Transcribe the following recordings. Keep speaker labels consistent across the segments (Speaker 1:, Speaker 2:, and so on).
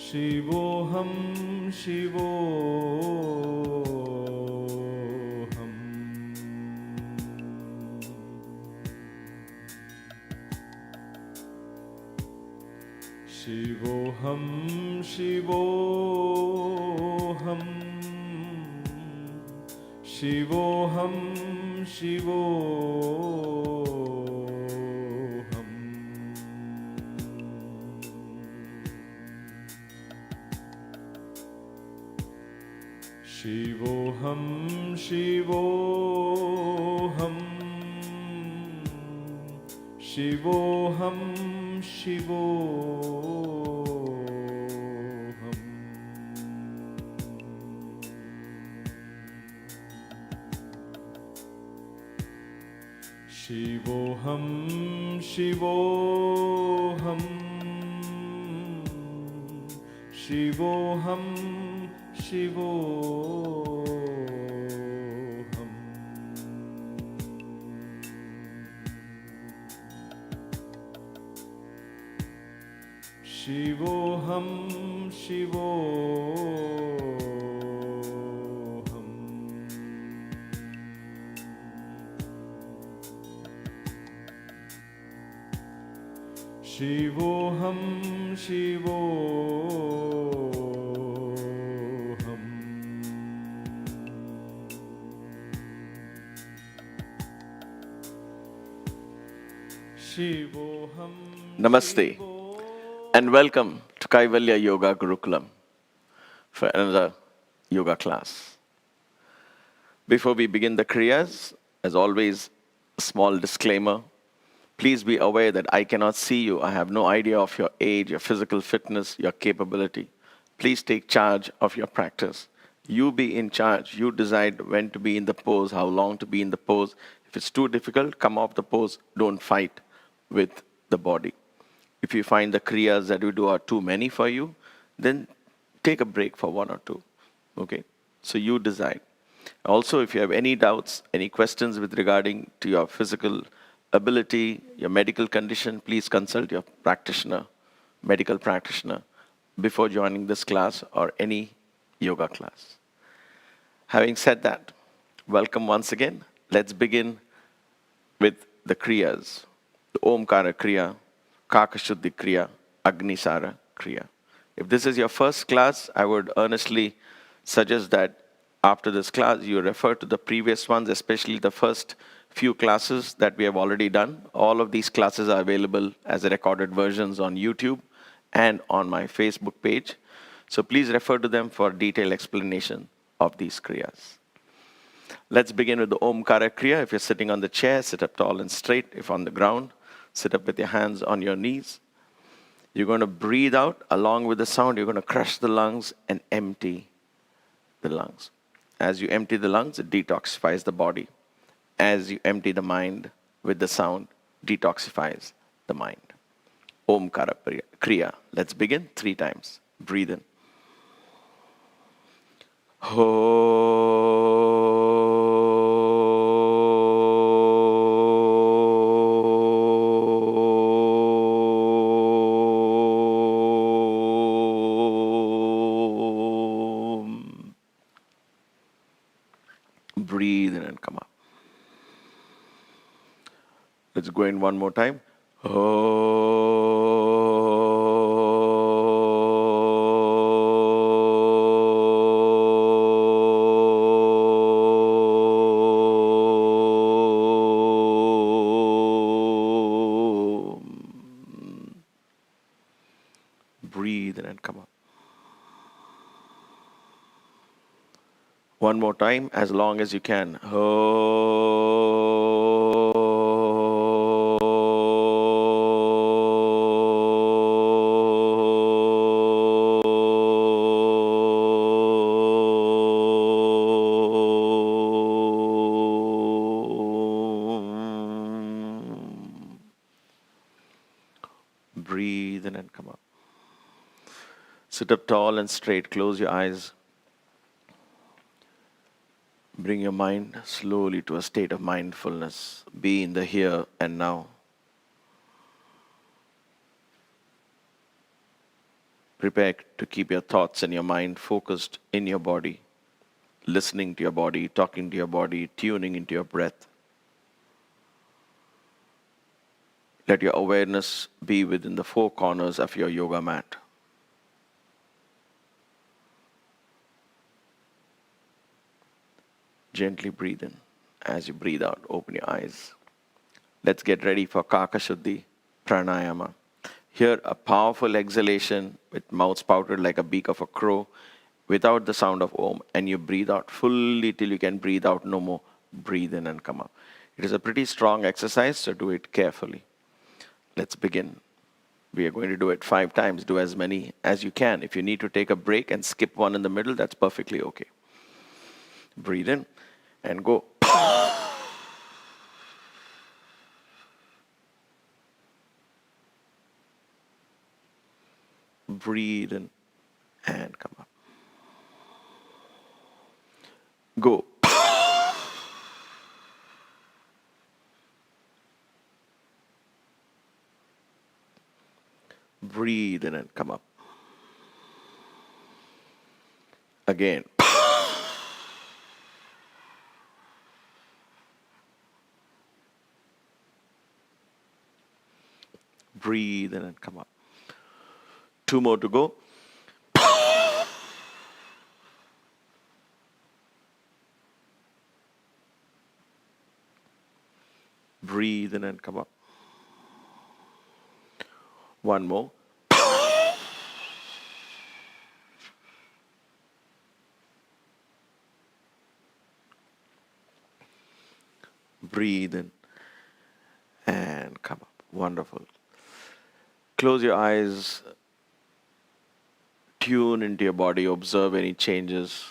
Speaker 1: Shivoham, Shivoham. Shivoham, Shivoham. Shivoham, Shivoham. Shivoham, Shivoham. Shivoham, Shivoham. Shivoham, Shivoham. Shivoham, Shivoham. Shivoham, Shivoham. Shivoham, Shivoham. Shivoham.
Speaker 2: Namaste and welcome to Kaivalya Yoga Gurukulam for another yoga class. Before we begin the kriyas, as always, a small disclaimer. Please be aware that I cannot see you. I have no idea of your age, your physical fitness, your capability. Please take charge of your practice. You be in charge. You decide when to be in the pose, how long to be in the pose. If it's too difficult, come off the pose. Don't fight with the body. If you find the kriyas that we do are too many for you, then take a break for one or two. Okay? So you decide. Also, if you have any doubts, any questions with regarding to your physical ability, your medical condition, please consult your practitioner, medical practitioner, before joining this class or any yoga class. Having said that, welcome once again. Let's begin with the kriyas. The Omkara kriya, Kakashiti kriya, Agnisara kriya. If this is your first class, I would earnestly suggest that after this class, you refer to the previous ones, especially the first few classes that we have already done. All of these classes are available as recorded versions on YouTube and on my Facebook page. So please refer to them for detailed explanation of these kriyas. Let's begin with the Omkara kriya. If you're sitting on the chair, sit up tall and straight. If on the ground, sit up with your hands on your knees. You're going to breathe out along with the sound. You're going to crush the lungs and empty the lungs. As you empty the lungs, it detoxifies the body. As you empty the mind with the sound, detoxifies the mind. Omkara kriya. Let's begin 3 times. Breathe in. Breathe in and come up. Let's go in one more time. Breathe in and come up. One more time, as long as you can. Breathe in and come up. Sit up tall and straight. Close your eyes. Bring your mind slowly to a state of mindfulness. Be in the here and now. Prepare to keep your thoughts and your mind focused in your body, listening to your body, talking to your body, tuning into your breath. Let your awareness be within the four corners of your yoga mat. Gently breathe in. As you breathe out, open your eyes. Let's get ready for Kakashiti, pranayama. Here, a powerful exhalation with mouth spouted like a beak of a crow without the sound of Om. And you breathe out fully till you can breathe out no more. Breathe in and come up. It is a pretty strong exercise, so do it carefully. Let's begin. We are going to do it 5 times. Do as many as you can. If you need to take a break and skip one in the middle, that's perfectly okay. Breathe in and go. Breathe in and come up. Go. Breathe in and come up. Again. Breathe in and come up. 2 more to go. Breathe in and come up. 1 more. Breathe in and come up. Wonderful. Close your eyes. Tune into your body. Observe any changes.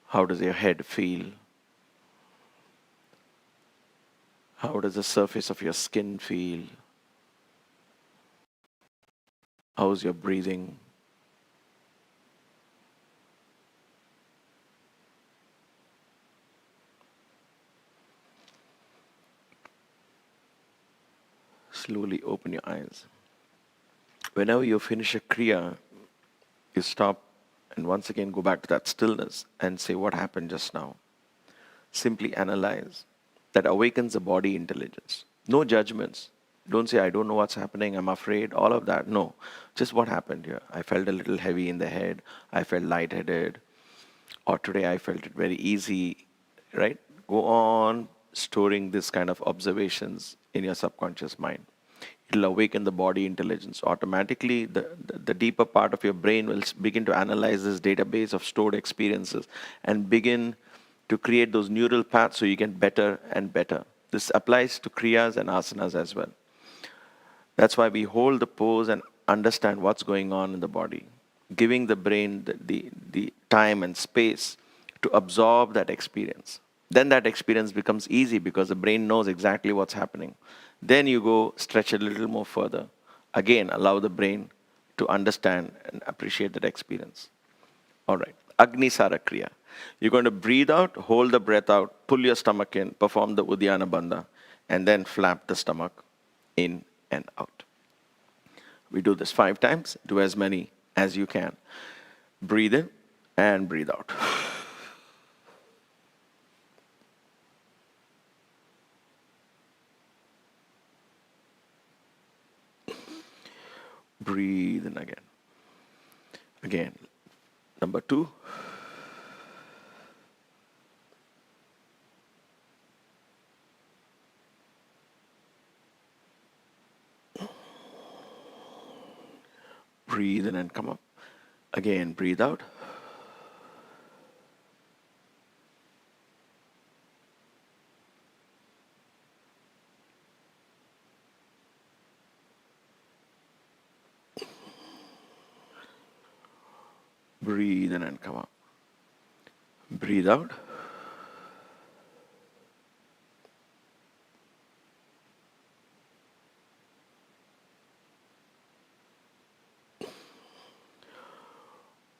Speaker 2: How does your head feel? How does the surface of your skin feel? How's your breathing? Slowly open your eyes. Whenever you finish a kriya, you stop and once again go back to that stillness and say, what happened just now? Simply analyze. That awakens the body intelligence. No judgments. Don't say, I don't know what's happening, I'm afraid, all of that. No, just what happened here. I felt a little heavy in the head. I felt lightheaded. Or today I felt it very easy, right? Go on storing this kind of observations in your subconscious mind. It'll awaken the body intelligence. Automatically, the deeper part of your brain will begin to analyze this database of stored experiences and begin to create those neural paths so you get better and better. This applies to kriyas and asanas as well. That's why we hold the pose and understand what's going on in the body, giving the brain the time and space to absorb that experience. Then that experience becomes easy because the brain knows exactly what's happening. Then you go stretch a little more further. Again, allow the brain to understand and appreciate that experience. All right, Agnisara kriya. You're going to breathe out, hold the breath out, pull your stomach in, perform the Uddiyana Bandha, and then flap the stomach in and out. We do this 5 times. Do as many as you can. Breathe in and breathe out. Breathe in again. Again. Number 2. Breathe in and come up. Again, breathe out. Breathe in and come up. Breathe out.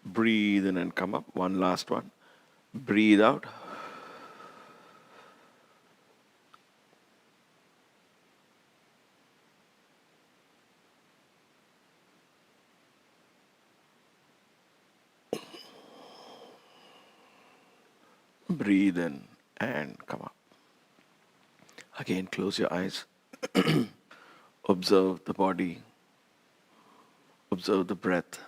Speaker 2: Breathe in and come up. One last one. Breathe out. Breathe in and come up. Again, close your eyes. Observe the body. Observe the breath.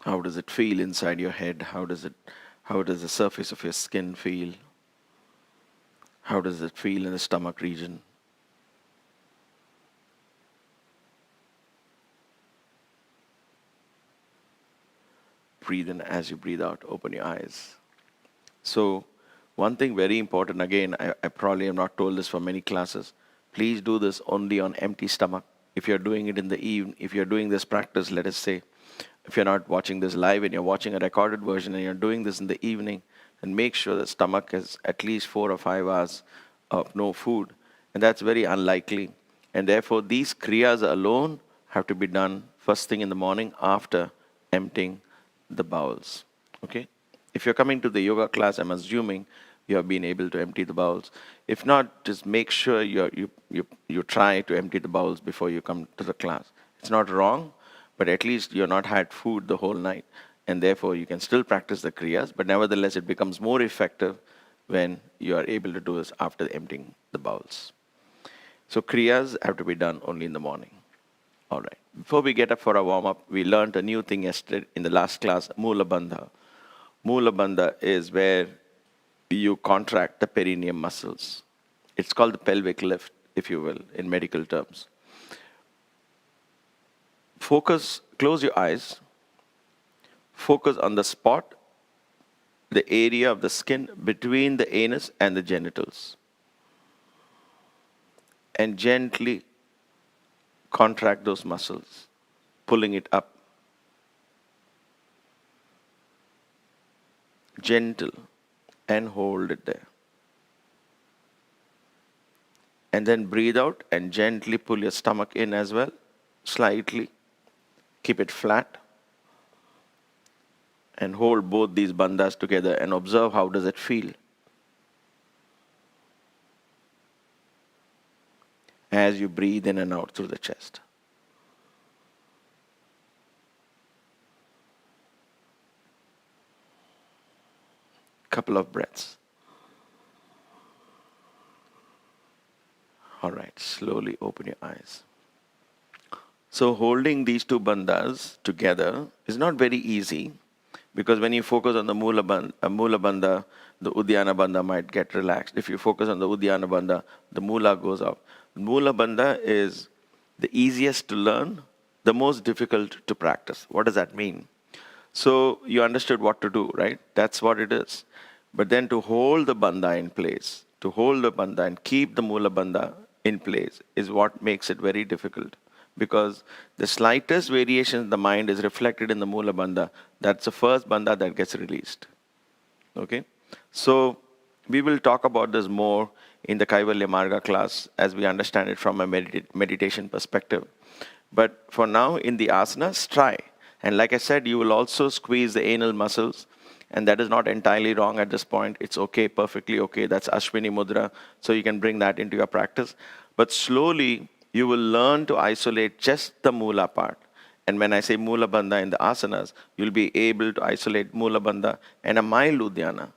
Speaker 2: How does it feel inside your head? How does the surface of your skin feel? How does it feel in the stomach region? Breathe in as you breathe out. Open your eyes. So, one thing very important, again, I probably have not told this for many classes. Please do this only on empty stomach. If you're doing it in the evening, if you're doing this practice, let us say, if you're not watching this live and you're watching a recorded version and you're doing this in the evening, then make sure the stomach has at least 4 or 5 hours of no food. And that's very unlikely. And therefore, these kriyas alone have to be done first thing in the morning after emptying the bowels. Okay? If you're coming to the yoga class, I'm assuming you have been able to empty the bowels. If not, just make sure you try to empty the bowels before you come to the class. It's not wrong, but at least you're not had food the whole night. And therefore, you can still practice the kriyas, but nevertheless, it becomes more effective when you are able to do this after emptying the bowels. So kriyas have to be done only in the morning. All right. Before we get up for a warm-up, we learned a new thing yesterday in the last class, Mula Bandha. Mula Bandha is where you contract the perineum muscles. It's called the pelvic lift, if you will, in medical terms. Focus, close your eyes. Focus on the spot, the area of the skin between the anus and the genitals. And gently contract those muscles, pulling it up. Gentle, and hold it there. And then breathe out and gently pull your stomach in as well, slightly. Keep it flat. And hold both these bandhas together and observe how does it feel. As you breathe in and out through the chest. Couple of breaths. All right, slowly open your eyes. So holding these two bandhas together is not very easy because when you focus on the Mula Bandha, the Uddiyana Bandha might get relaxed. If you focus on the Uddiyana Bandha, the Mula goes up. Mula Bandha is the easiest to learn, the most difficult to practice. What does that mean? So you understood what to do, right? That's what it is. But then to hold the bandha in place, to hold the bandha and keep the Mula Bandha in place is what makes it very difficult. Because the slightest variation in the mind is reflected in the Mula Bandha. That's the first bandha that gets released. Okay? So we will talk about this more in the Kaivalya Marga class as we understand it from a meditation perspective. But for now, in the asanas, try. And like I said, you will also squeeze the anal muscles. And that is not entirely wrong at this point. It's okay, perfectly okay. That's Ashwini Mudra. So you can bring that into your practice. But slowly, you will learn to isolate just the Mula part. And when I say Mula Bandha in the asanas, you'll be able to isolate Mula Bandha and a mild Uddiyana.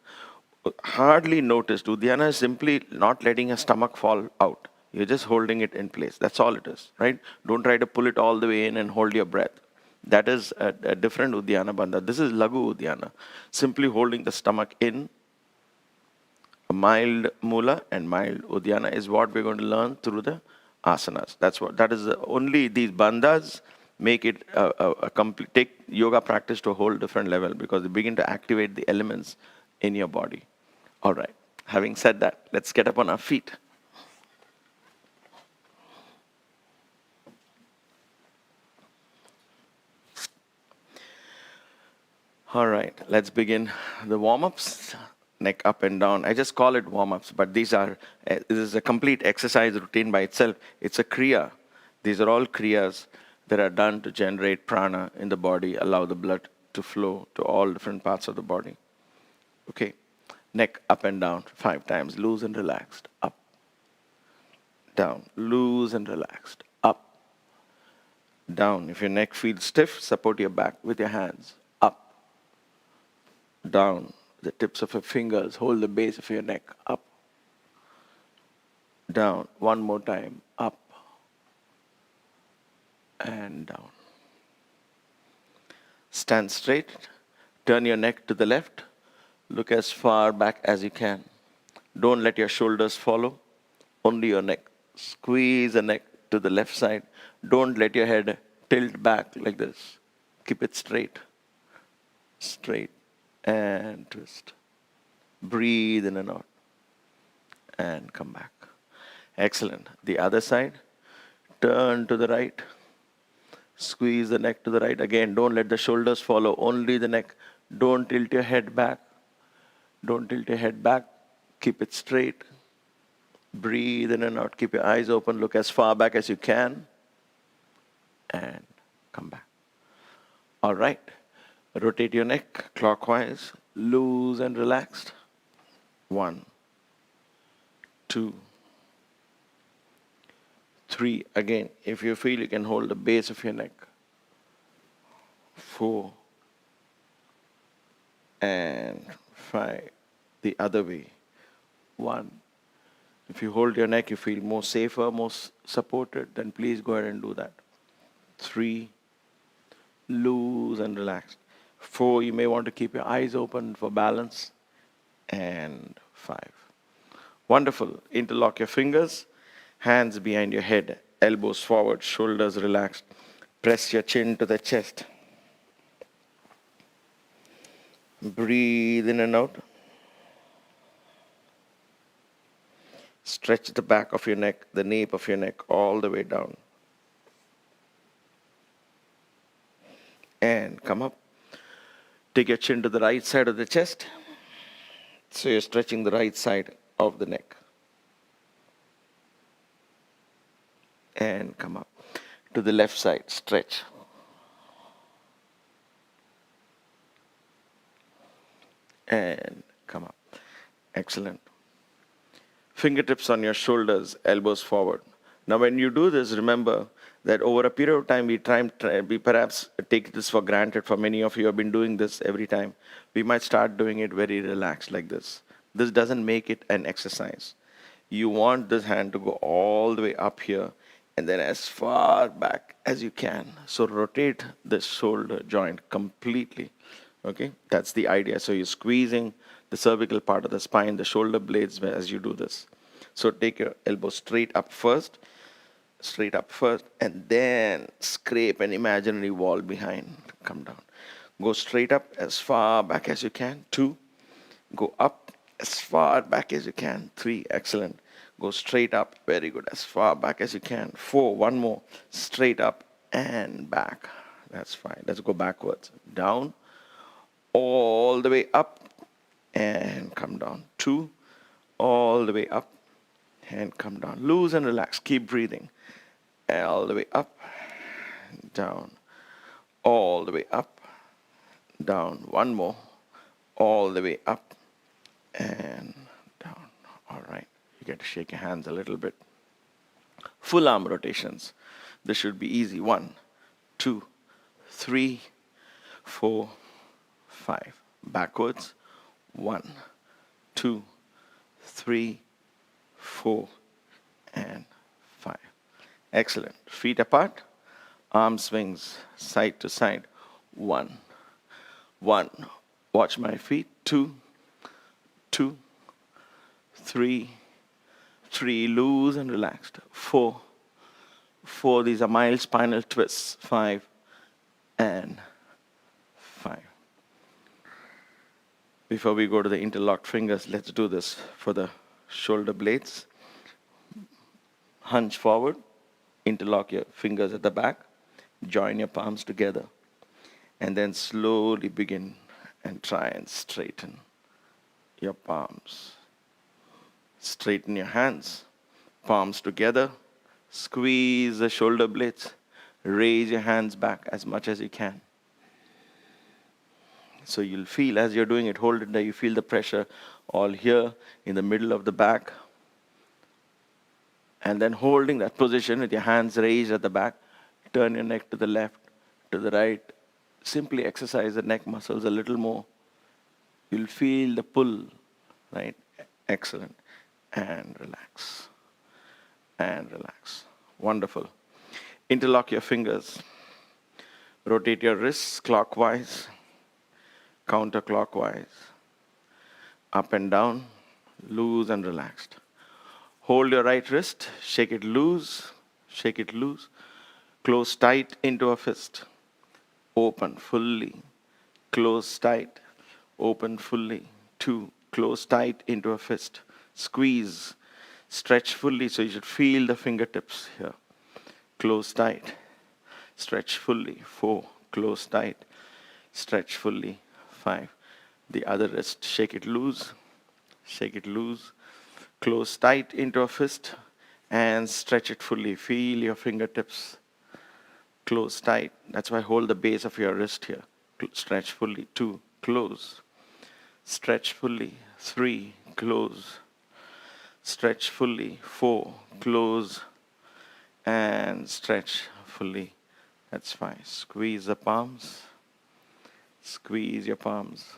Speaker 2: Hardly noticed. Uddiyana is simply not letting your stomach fall out. You're just holding it in place. That's all it is, right? Don't try to pull it all the way in and hold your breath. That is a different Uddiyana Bandha. This is Lagu Uddiyana. Simply holding the stomach in. A mild Mula and mild Uddiyana is what we're going to learn through the asanas. That is only these bandhas make it a complete, take yoga practice to a whole different level because they begin to activate the elements in your body. All right. Having said that, let's get up on our feet. All right, let's begin the warm-ups. Neck up and down. I just call it warm-ups, but this is a complete exercise routine by itself. It's a kriya. These are all kriyas that are done to generate prana in the body, allow the blood to flow to all different parts of the body. Okay, neck up and down 5 times, loose and relaxed, up, down, loose and relaxed, up, down. If your neck feels stiff, support your back with your hands. Up, down. The tips of your fingers hold the base of your neck. Up, down. One more time. Up and down. Stand straight. Turn your neck to the left. Look as far back as you can. Don't let your shoulders follow. Only your neck. Squeeze the neck to the left side. Don't let your head tilt back like this. Keep it straight. Straight and twist. Breathe in and out. And come back. Excellent. The other side. Turn to the right. Squeeze the neck to the right. Again, don't let the shoulders follow. Only the neck. Don't tilt your head back. Don't tilt your head back. Keep it straight. Breathe in and out. Keep your eyes open. Look as far back as you can. And come back. All right. Rotate your neck clockwise. Loose and relaxed. 1, 2, 3. Again, if you feel you can hold the base of your neck. 4 and 5. The other way. 1. If you hold your neck, you feel more safer, more supported, then please go ahead and do that. 3. Loose and relaxed. 4. You may want to keep your eyes open for balance. And 5. Wonderful. Interlock your fingers. Hands behind your head. Elbows forward. Shoulders relaxed. Press your chin to the chest. Breathe in and out. Stretch the back of your neck, the nape of your neck, all the way down. And come up. Take your chin to the right side of the chest. So you're stretching the right side of the neck. And come up. To the left side, stretch. And come up. Excellent. Fingertips on your shoulders, elbows forward. Now when you do this, remember that over a period of time, we perhaps take this for granted. For many of you have been doing this every time. We might start doing it very relaxed like this. This doesn't make it an exercise. You want this hand to go all the way up here and then as far back as you can. So rotate the shoulder joint completely. Okay, that's the idea. So you're squeezing the cervical part of the spine, the shoulder blades as you do this. So take your elbow straight up first, and then scrape an imaginary wall behind. Come down. Go straight up as far back as you can. 2. Go up as far back as you can. 3. Excellent. Go straight up. Very good. As far back as you can. 4. One more. Straight up and back. That's fine. Let's go backwards. Down. All the way up and come down. 2. All the way up and come down. Loose and relax. Keep breathing. All the way up, down. All the way up, down. One more. All the way up and down. All right. You get to shake your hands a little bit. Full arm rotations. This should be easy. 1, 2, 3, 4, 5. Backwards. 1, 2, 3, 4, and 5. Excellent. Feet apart. Arm swings side to side. 1, 1. Watch my feet. 2, 2, 3, 3. Loose and relaxed. 4, 4. These are mild spinal twists. 5 and 5. Before we go to the interlocked fingers, let's do this for the shoulder blades. Hunch forward. Interlock your fingers at the back. Join your palms together. And then slowly begin and try and straighten your palms. Straighten your hands. Palms together. Squeeze the shoulder blades. Raise your hands back as much as you can. So you'll feel as you're doing it, hold it there, you feel the pressure all here in the middle of the back. And then holding that position with your hands raised at the back, Turn your neck to the left, to the right. Simply exercise the neck muscles a little more. You'll feel the pull, right? Excellent. And relax. And relax. Wonderful. Interlock your fingers. Rotate your wrists clockwise, counterclockwise, up and down, loose and relaxed. Hold your right wrist, shake it loose, close tight into a fist. Open fully, close tight, open fully. 2, close tight into a fist. Squeeze, stretch fully, so you should feel the fingertips here. Close tight, stretch fully. 4, close tight, stretch fully. 5, the other wrist, shake it loose, close tight into a fist and stretch it fully. Feel your fingertips close tight. That's why hold the base of your wrist here. Stretch fully. 2, close, stretch fully. 3, close, stretch fully. 4, close and stretch fully. That's fine. Squeeze the palms. Squeeze your palms.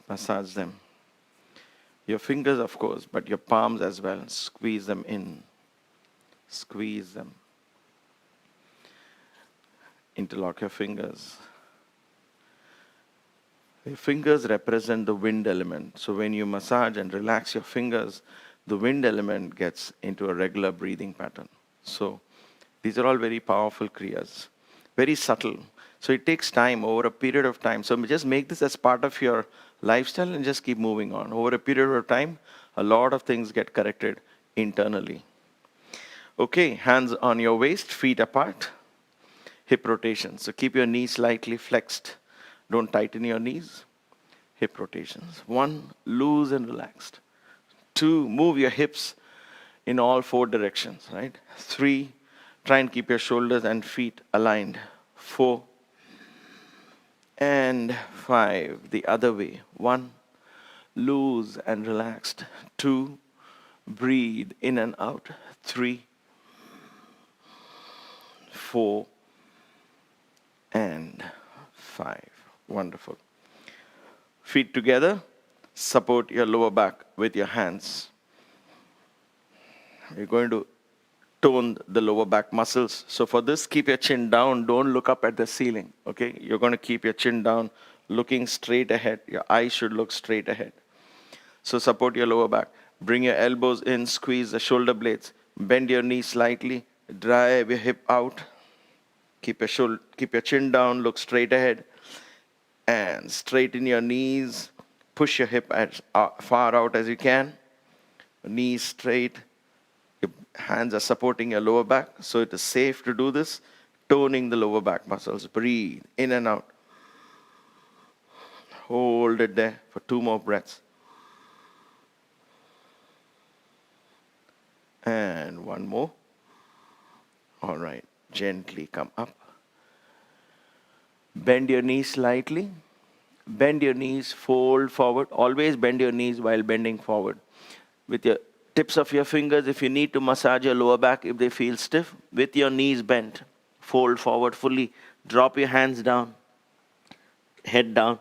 Speaker 2: Massage them. Your fingers, of course, but your palms as well. Squeeze them in. Squeeze them. Interlock your fingers. Your fingers represent the wind element. So when you massage and relax your fingers, the wind element gets into a regular breathing pattern. So these are all very powerful kriyas. Very subtle. So it takes time, over a period of time. So just make this as part of your lifestyle and just keep moving on. Over a period of time, a lot of things get corrected internally. Okay, hands on your waist, feet apart. Hip rotation. So keep your knees slightly flexed. Don't tighten your knees. Hip rotations. 1, loose and relaxed. 2, move your hips in all 4 directions, right? 3, try and keep your shoulders and feet aligned. 4, and 5, the other way. 1, loose and relaxed. 2, breathe in and out. 3, 4, and 5. Wonderful. Feet together. Support your lower back with your hands. You're going to tone the lower back muscles. So for this, keep your chin down. Don't look up at the ceiling. Okay? You're going to keep your chin down, looking straight ahead. Your eyes should look straight ahead. So support your lower back. Bring your elbows in. Squeeze the shoulder blades. Bend your knees slightly. Drive your hip out. Keep your chin down. Look straight ahead. And straighten your knees. Push your hip as far out as you can. Knees straight. Your hands are supporting your lower back, so it is safe to do this. Toning the lower back muscles. Breathe in and out. Hold it there for 2 more breaths. And 1 more. All right. Gently come up. Bend your knees slightly. Bend your knees, fold forward. Always bend your knees while bending forward. With your tips of your fingers, if you need to massage your lower back, if they feel stiff, with your knees bent, fold forward fully. Drop your hands down, head down.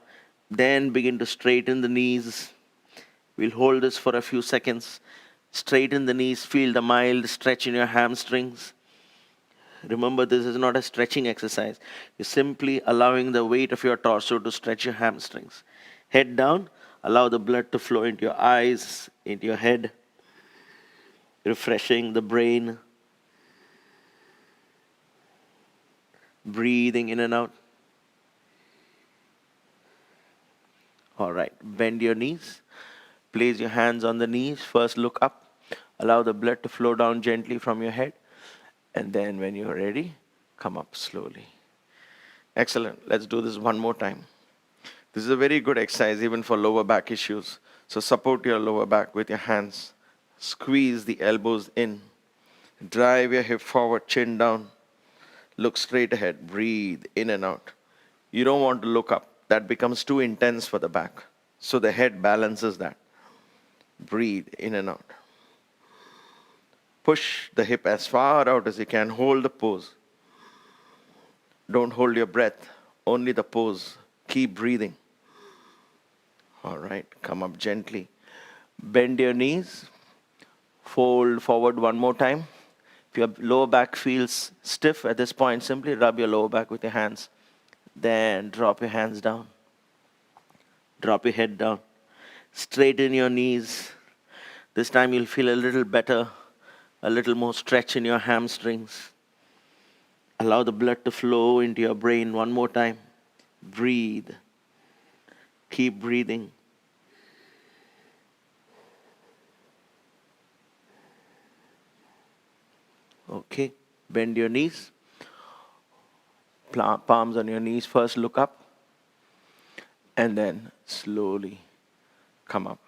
Speaker 2: Then begin to straighten the knees. We'll hold this for a few seconds. Straighten the knees, feel the mild stretch in your hamstrings. Remember, this is not a stretching exercise. You're simply allowing the weight of your torso to stretch your hamstrings. Head down, allow the blood to flow into your eyes, into your head, refreshing the brain. Breathing in and out. All right, bend your knees. Place your hands on the knees. First, look up. Allow the blood to flow down gently from your head. And then when you're ready, come up slowly. Excellent. Let's do this 1 more time. This is a very good exercise even for lower back issues. So support your lower back with your hands. Squeeze the elbows in. Drive your hip forward, chin down. Look straight ahead. Breathe in and out. You don't want to look up. That becomes too intense for the back. So the head balances that. Breathe in and out. Push the hip as far out as you can. Hold the pose. Don't hold your breath, only the pose. Keep breathing. All right, come up gently. Bend your knees. Fold forward one more time. If your lower back feels stiff at this point, simply rub your lower back with your hands. Then drop your hands down. Drop your head down. Straighten your knees. This time you'll feel a little better, a little more stretch in your hamstrings. Allow the blood to flow into your brain one more time. Breathe. Keep breathing. Okay, bend your knees. Palms on your knees. First look up. And then slowly come up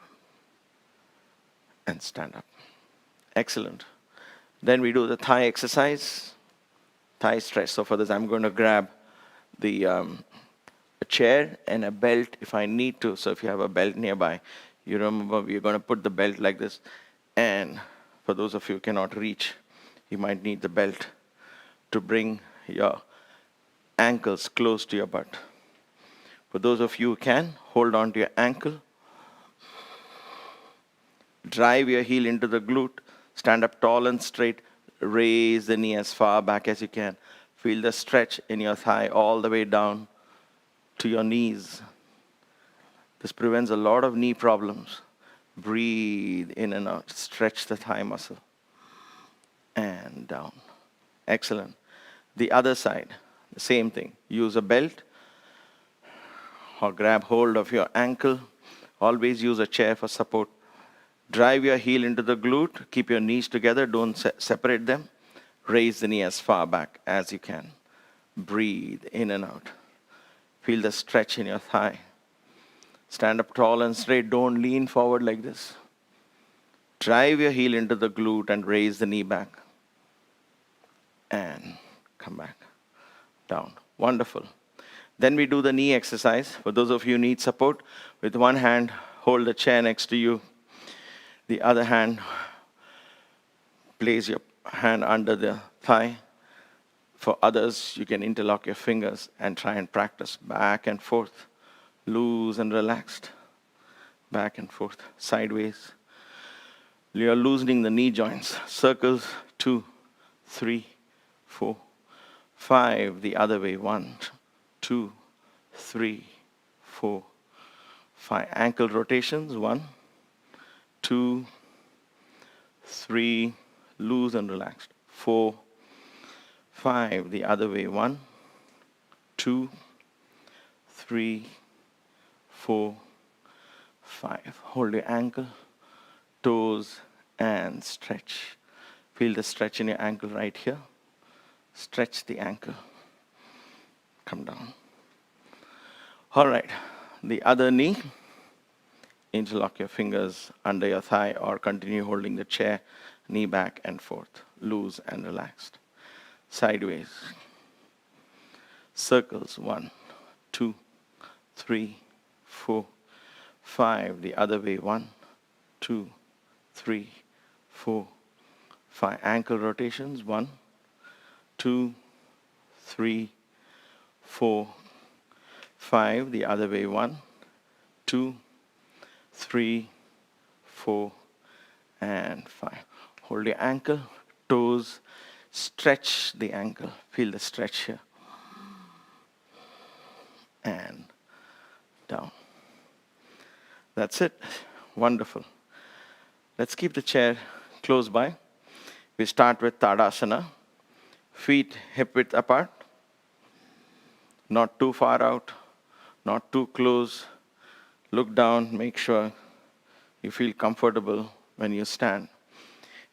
Speaker 2: and stand up. Excellent. Then we do the thigh exercise, thigh stretch. So for this, I'm going to grab a chair and a belt if I need to. So if you have a belt nearby, you remember we're going to put the belt like this. And for those of you who cannot reach, you might need the belt to bring your ankles close to your butt. For those of you who can, hold on to your ankle. Drive your heel into the glute. Stand up tall and straight. Raise the knee as far back as you can. Feel the stretch in your thigh all the way down to your knees. This prevents a lot of knee problems. Breathe in and out. Stretch the thigh muscle. And down. Excellent. The other side, the same thing. Use a belt or grab hold of your ankle. Always use a chair for support. Drive your heel into the glute. Keep your knees together. Don't separate them. Raise the knee as far back as you can. Breathe in and out. Feel the stretch in your thigh. Stand up tall and straight. Don't lean forward like this. Drive your heel into the glute and raise the knee back. And come back. Down. Wonderful. Then we do the knee exercise. For those of you who need support, with one hand, hold the chair next to you. The other hand, place your hand under the thigh. For others, you can interlock your fingers and try and practice back and forth. Loose and relaxed. Back and forth. Sideways. You're loosening the knee joints. Circles. 2, 3, 4, 5. The other way. 1, 2, 3, 4, 5. Ankle rotations. 1, 2, 3. Loose and relaxed. 4, 5. The other way. 1, 2, 3, 4, 5. Hold your ankle, toes, and stretch. Feel the stretch in your ankle right here. Stretch the ankle. Come down. All right. The other knee. Interlock your fingers under your thigh or continue holding the chair, knee back and forth. Loose and relaxed. Sideways. Circles. 1, 2, 3, 4, 5. The other way. 1, 2, 3, 4, 5. Ankle rotations. 1, 2, 3, 4, 5. The other way. 1, 2, 3, 4, and 5. Hold your ankle, toes, stretch the ankle. Feel the stretch here. And down. That's it. Wonderful. Let's keep the chair close by. We start with Tadasana. Feet hip width apart. Not too far out. Not too close. Look down. Make sure you feel comfortable when you stand.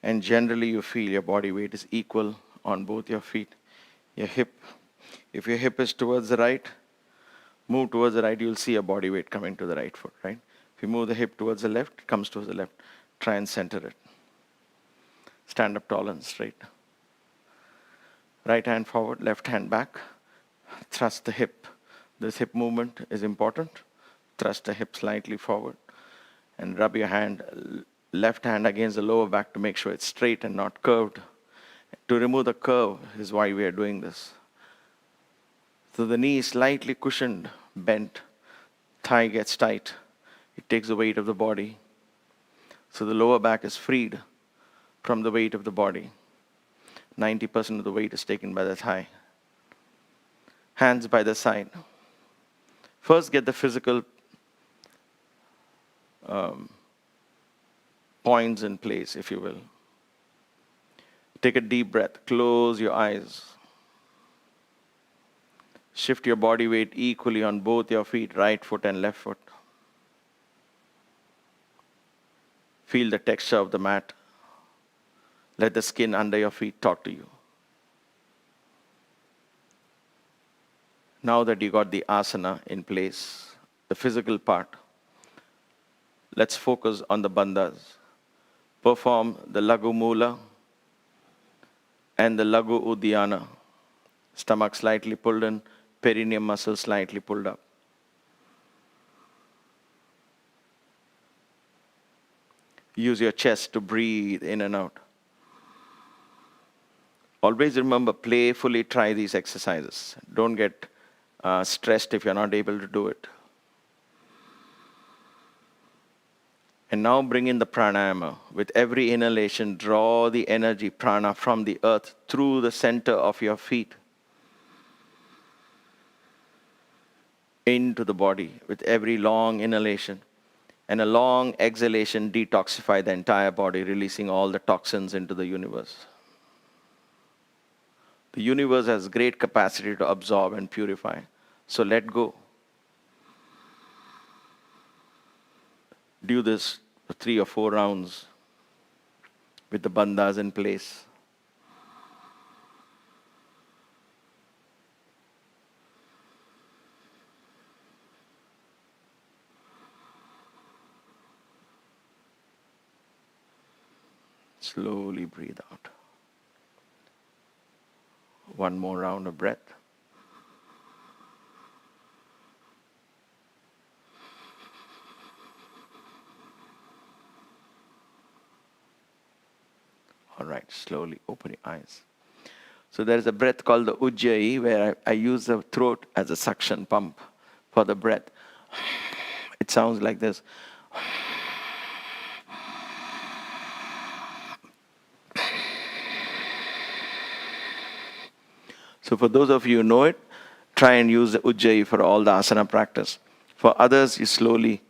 Speaker 2: And generally you feel your body weight is equal on both your feet. Your hip. If your hip is towards the right, move towards the right, you'll see your body weight coming to the right foot, right? If you move the hip towards the left, it comes towards the left. Try and center it. Stand up tall and straight. Right hand forward, left hand back. Thrust the hip. This hip movement is important. Thrust the hip slightly forward. And rub your hand, left hand against the lower back to make sure it's straight and not curved. To remove the curve is why we are doing this. So the knee is slightly cushioned, bent, thigh gets tight. It takes the weight of the body. So the lower back is freed from the weight of the body. 90% of the weight is taken by the thigh. Hands by the side. First get the physical points in place, if you will. Take a deep breath. Close your eyes. Shift your body weight equally on both your feet, right foot and left foot. Feel the texture of the mat. Let the skin under your feet talk to you. Now that you got the asana in place, the physical part, let's focus on the bandhas. Perform the lagu mula and the lagu uddiyana. Stomach slightly pulled in, perineum muscle slightly pulled up. Use your chest to breathe in and out. Always remember, playfully try these exercises. Don't get stressed if you're not able to do it. And now bring in the pranayama. With every inhalation, draw the energy, prana, from the earth through the center of your feet into the body. With every long inhalation and a long exhalation, detoxify the entire body, releasing all the toxins into the universe. The universe has great capacity to absorb and purify. So let go. Do this for 3 or 4 rounds with the bandhas in place. Slowly breathe out. One more round of breath. All right, slowly open your eyes. So there is a breath called the ujjayi, where I use the throat as a suction pump for the breath. It sounds like this. So for those of you who know it, try and use the ujjayi for all the asana practice. For others, you slowly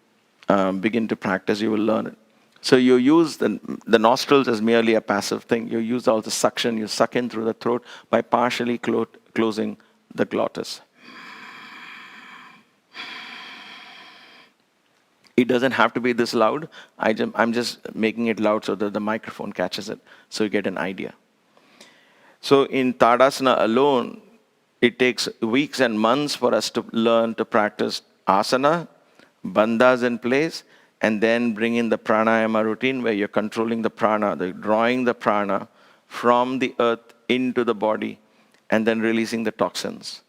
Speaker 2: begin to practice, you will learn it. So you use the nostrils as merely a passive thing. You use all the suction, you suck in through the throat by partially closing the glottis. It doesn't have to be this loud. I'm just making it loud so that the microphone catches it, so you get an idea. So in Tadasana alone, it takes weeks and months for us to learn to practice asana, bandhas in place, and then bring in the pranayama routine where you're controlling the prana, drawing the prana from the earth into the body, and then releasing the toxins.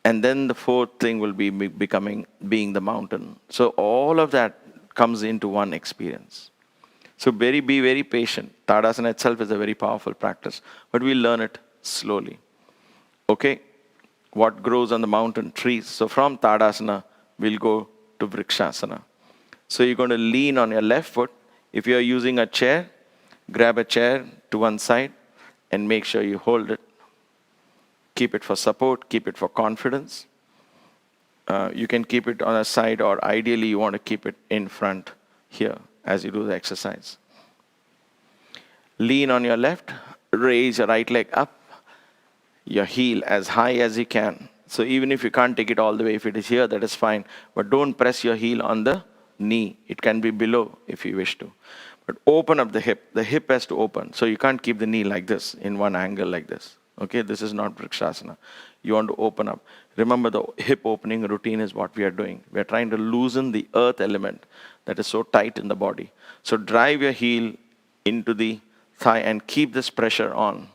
Speaker 2: And then the fourth thing will be being the mountain. So all of that comes into one experience. So be very patient. Tadasana itself is a very powerful practice, but we learn it slowly. Okay, what grows on the mountain? Trees. So from Tadasana, we'll go to Vrikshasana. So you're going to lean on your left foot. If you're using a chair, grab a chair to one side and make sure you hold it. Keep it for support, keep it for confidence. You can keep it on a side, or ideally you want to keep it in front here as you do the exercise. Lean on your left, raise your right leg up, your heel as high as you can. So even if you can't take it all the way, if it is here, that is fine. But don't press your heel on the knee. It can be below if you wish to. But open up the hip. The hip has to open. So you can't keep the knee like this, in one angle like this. Okay, this is not Vrikshasana. You want to open up. Remember, the hip opening routine is what we are doing. We are trying to loosen the earth element that is so tight in the body. So drive your heel into the thigh and keep this pressure on.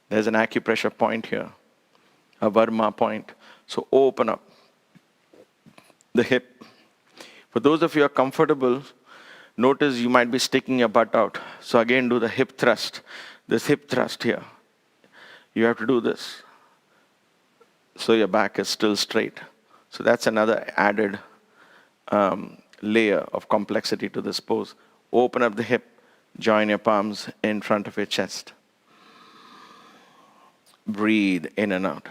Speaker 2: There's an acupressure point here, a Varma point. So open up the hip. For those of you who are comfortable, notice you might be sticking your butt out. So again, do the hip thrust. This hip thrust here. You have to do this. so your back is still straight. So that's another added layer of complexity to this pose. Open up the hip, join your palms in front of your chest. Breathe in and out.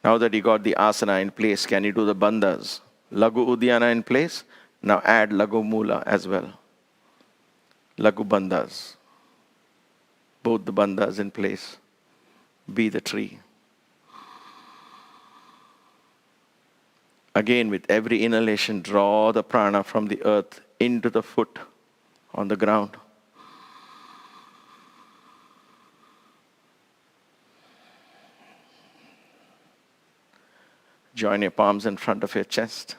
Speaker 2: Now that you got the asana in place, can you do the bandhas? Lagu Uddiyana in place. Now add Lagu Mula as well. Lagu Bandhas. Both the bandhas in place. Be the tree. Again, with every inhalation, draw the prana from the earth into the foot on the ground. Join your palms in front of your chest.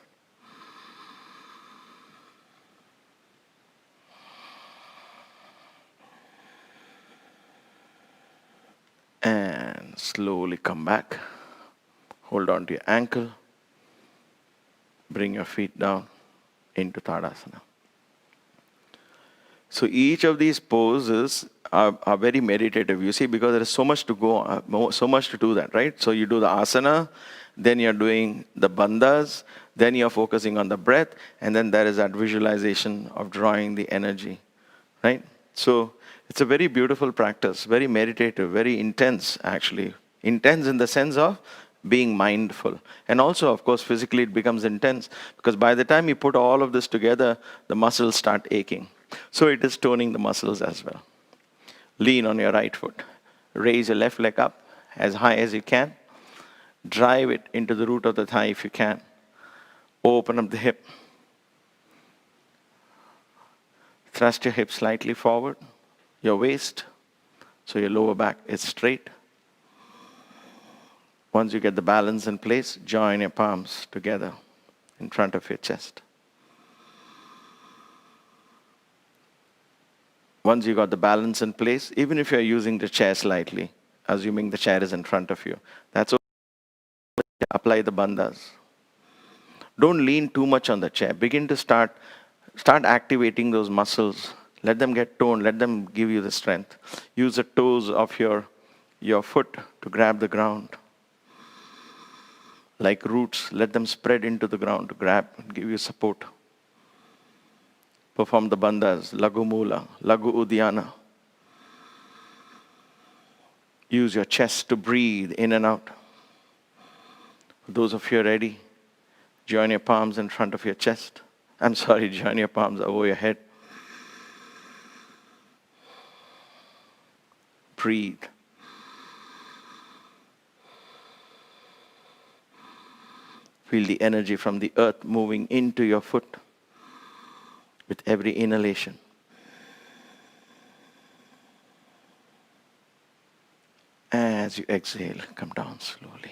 Speaker 2: And slowly come back. Hold on to your ankle. Bring your feet down into Tadasana. So each of these poses are very meditative, you see, because there is so much to go, so much to do that, right? So you do the asana, then you're doing the bandhas, then you're focusing on the breath, and then there is that visualization of drawing the energy, right? So it's a very beautiful practice, very meditative, very intense, actually. Intense in the sense of being mindful. And also, of course, physically it becomes intense, because by the time you put all of this together, the muscles start aching. So it is toning the muscles as well. Lean on your right foot. Raise your left leg up as high as you can. Drive it into the root of the thigh if you can. Open up the hip. Thrust your hip slightly forward. Your waist, so your lower back is straight. Once you get the balance in place, join your palms together in front of your chest. Once you got the balance in place, even if you're using the chair slightly, assuming the chair is in front of you, that's okay. Apply the bandhas. Don't lean too much on the chair. Begin to start activating those muscles. Let them get toned. Let them give you the strength. Use the toes of your foot to grab the ground. Like roots, let them spread into the ground to grab and give you support. Perform the bandhas, Lagu Mula, Lagu Uddiyana. Use your chest to breathe in and out. For those of you ready, join your palms in front of your chest. Join your palms over your head. Breathe. Feel the energy from the earth moving into your foot with every inhalation. As you exhale, come down slowly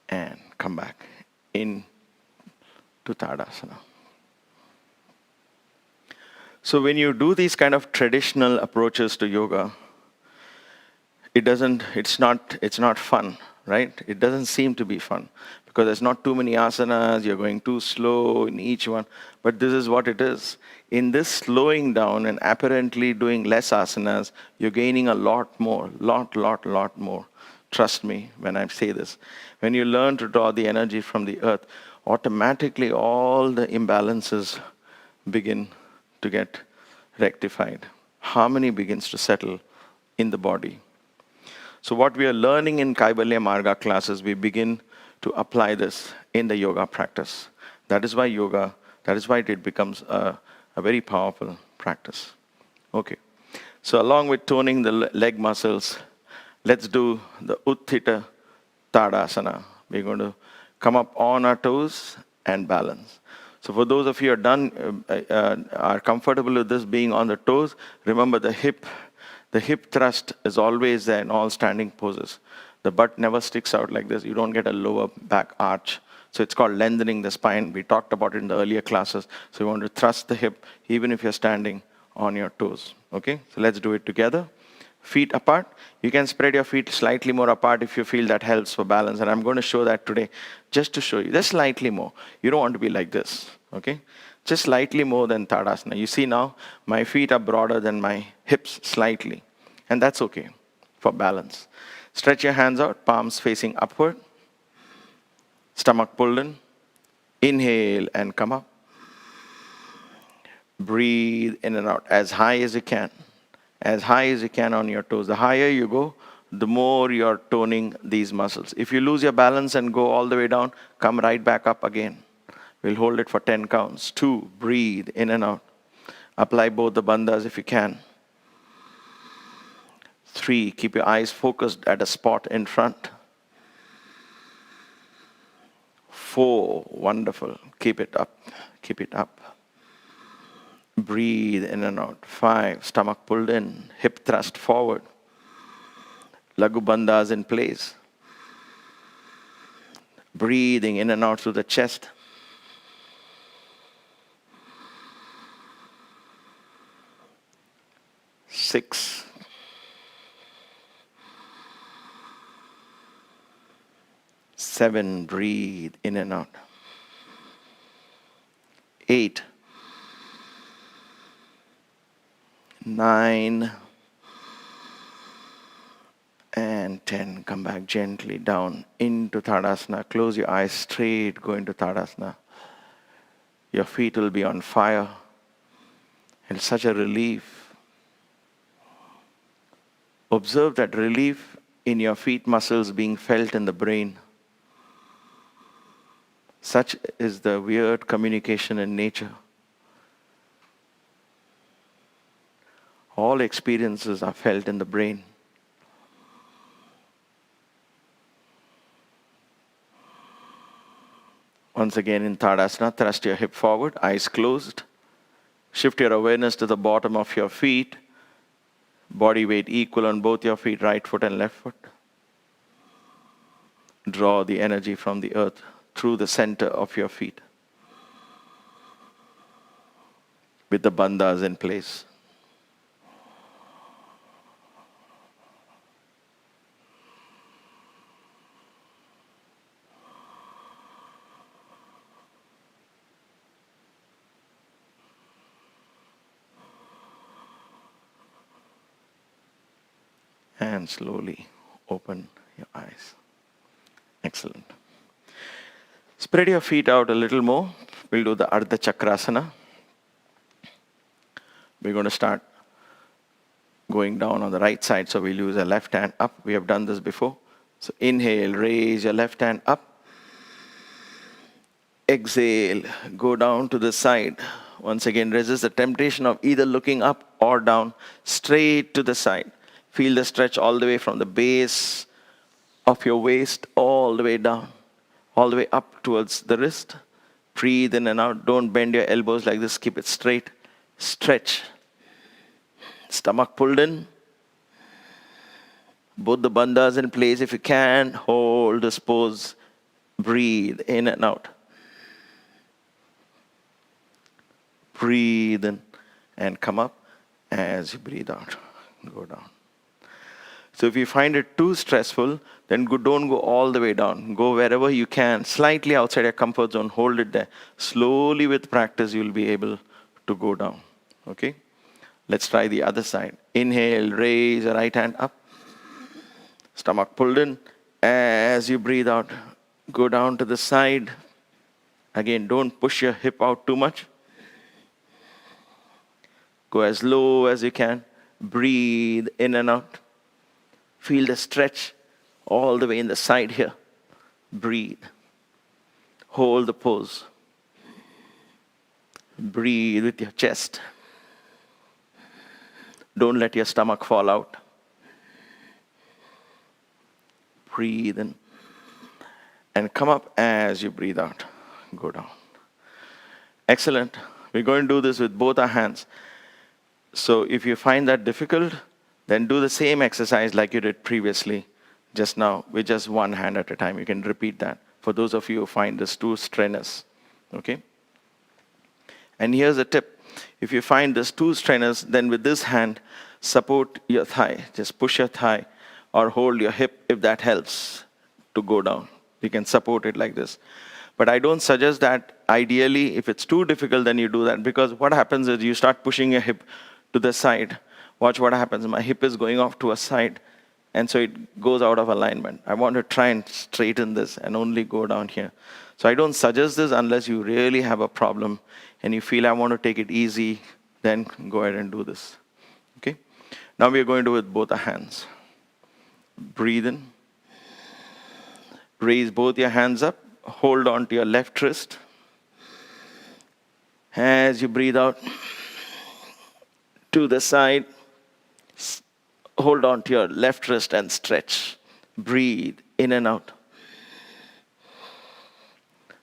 Speaker 2: and come back in to Tadasana. So when you do these kind of traditional approaches to yoga, it's not fun, right? It doesn't seem to be fun because there's not too many asanas, you're going too slow in each one, but this is what it is. In this slowing down and apparently doing less asanas, you're gaining a lot more. Trust me when I say this. When you learn to draw the energy from the earth, automatically all the imbalances begin to get rectified. Harmony begins to settle in the body. So what we are learning in Kaivalya Marga classes, we begin to apply this in the yoga practice. That is why it becomes a very powerful practice. Okay. So along with toning the leg muscles, let's do the Uthita Tadasana. We're going to come up on our toes and balance. So for those of you who are comfortable with this being on the toes, remember the hip thrust is always there in all standing poses. The butt never sticks out like this. You don't get a lower back arch. So it's called lengthening the spine. We talked about it in the earlier classes. So you want to thrust the hip even if you're standing on your toes. Okay? So let's do it together. Feet apart. You can spread your feet slightly more apart if you feel that helps for balance. And I'm going to show that today just to show you. Just slightly more. You don't want to be like this. Okay? Just slightly more than Tadasana. You see now, my feet are broader than my hips slightly. And that's okay for balance. Stretch your hands out, palms facing upward. Stomach pulled in. Inhale and come up. Breathe in and out as high as you can. As high as you can on your toes. The higher you go, the more you're toning these muscles. If you lose your balance and go all the way down, come right back up again. We'll hold it for 10 counts. 2, breathe in and out. Apply both the bandhas if you can. 3, keep your eyes focused at a spot in front. 4, wonderful. Keep it up. Keep it up. Breathe in and out. 5, stomach pulled in, hip thrust forward. Lagu bandhas in place. Breathing in and out through the chest. 6. 7, breathe in and out. 8. 9. And 10. Come back gently down into Tadasana. Close your eyes straight, go into Tadasana. Your feet will be on fire. It's such a relief. Observe that relief in your feet muscles being felt in the brain. Such is the weird communication in nature. All experiences are felt in the brain. Once again in Tadasana, thrust your hip forward, eyes closed. Shift your awareness to the bottom of your feet. Body weight equal on both your feet, right foot and left foot. Draw the energy from the earth through the center of your feet. With the bandhas in place. And slowly open your eyes. Excellent. Spread your feet out a little more. We'll do the Ardha Chakrasana. We're going to start going down on the right side, so we'll use our left hand up. We have done this before. So inhale, raise your left hand up. Exhale, go down to the side. Once again, resist the temptation of either looking up or down, straight to the side. Feel the stretch all the way from the base of your waist all the way down, all the way up towards the wrist. Breathe in and out. Don't bend your elbows like this. Keep it straight. Stretch. Stomach pulled in. Both the bandhas in place. If you can, hold this pose. Breathe in and out. Breathe in and come up as you breathe out. Go down. So if you find it too stressful, then don't go all the way down. Go wherever you can, slightly outside your comfort zone. Hold it there. Slowly with practice, you'll be able to go down. Okay? Let's try the other side. Inhale, raise your right hand up. Stomach pulled in. As you breathe out, go down to the side. Again, don't push your hip out too much. Go as low as you can. Breathe in and out. Feel the stretch all the way in the side here. Breathe. Hold the pose. Breathe with your chest. Don't let your stomach fall out. Breathe in. And come up as you breathe out. Go down. Excellent. We're going to do this with both our hands. So if you find that difficult, then do the same exercise like you did previously, just now, with just one hand at a time. You can repeat that for those of you who find this too strenuous. Okay? And here's a tip. If you find this too strenuous, then with this hand, support your thigh. Just push your thigh or hold your hip if that helps to go down. You can support it like this. But I don't suggest that. Ideally, if it's too difficult, then you do that. Because what happens is you start pushing your hip to the side. Watch what happens. My hip is going off to a side. And so it goes out of alignment. I want to try and straighten this and only go down here. So I don't suggest this unless you really have a problem and you feel I want to take it easy, then go ahead and do this. Okay? Now we are going to do it with both our hands. Breathe in. Raise both your hands up. Hold on to your left wrist. As you breathe out to the side, hold on to your left wrist and stretch. Breathe in and out.